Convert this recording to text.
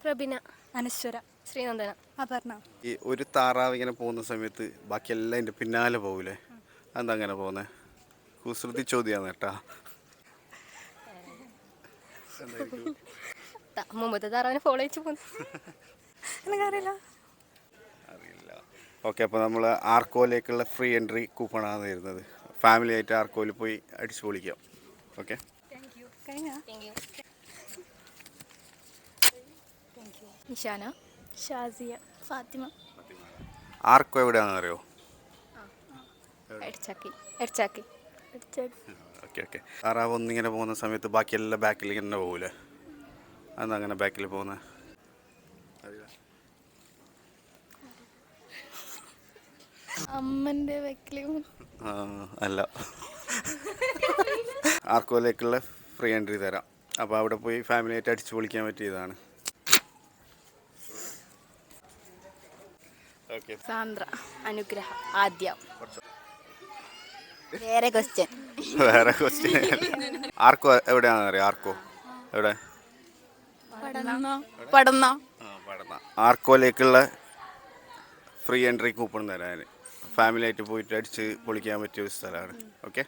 റബിന, അനശ്വര, ശ്രീനന്ദന, അപർണ. ഈ ഒരു താറാവ് ഇങ്ങനെ പോകുന്ന സമയത്ത് ബാക്കിയെല്ലാം എൻ്റെ പിന്നാലെ പോകൂലേ? അതെന്താ അങ്ങനെ പോകുന്നത്? കുസൃതി ചോദ്യമാണ് കേട്ടാ. മുമ്പത്തെ താറാവിനെ ഫോളോ ചെയ്ത് പോകുന്നു. എനിക്കറിയില്ല. അറിയില്ല. ഓക്കെ, അപ്പോൾ നമ്മൾ ആർക്കോയിലേക്കുള്ള ഫ്രീ എൻട്രി കൂപ്പണാണ് തരുന്നത്. ഫാമിലി ആയിട്ട് ആർക്കോയിൽ പോയി അടിച്ചു പൊളിക്കാം. ഓക്കെ, കഴിഞ്ഞ നിഷാന, ഷാസിയ, ഫാത്തിമ. ആർക്കോ എവിടെയാണെന്ന് അറിയോ? എടച്ചാക്കി. Okay okay. താറാവ് ഒന്നിങ്ങനെ പോകുന്ന സമയത്ത് ബാക്കിയെല്ലാം ബാക്കിൽ ഇങ്ങനെ പോകൂലേ? അതെന്താ അങ്ങനെ ബാക്കിൽ പോകുന്നത്? അമ്മന്റെ വെക്കലും. അല്ല. ആർക്കോയിലേക്കുള്ള ഫ്രീ എൻട്രി തരാം. അപ്പോൾ അവിടെ പോയി ഫാമിലി ആയിട്ട് അടിച്ചു പൊളിക്കാൻ പറ്റിയതാണ്. ഓക്കെ. സാന്ദ്ര, അനുഗ്രഹ, ആദ്യ. വേറെ ക്വസ്റ്റ്യൻ. ആർക്കോ എവിടെയാണെന്ന് അറിയാം? ആർക്കോ എവിടെ? പടന്ന. ആർക്കോയിലേക്കുള്ള ഫ്രീ എൻട്രി കൂപ്പൺ തരാൻ ഫാമിലി ആയിട്ട് പോയിട്ട് അടിച്ച് പൊളിക്കാൻ പറ്റിയ ഒരു സ്ഥലമാണ്. ഓക്കെ.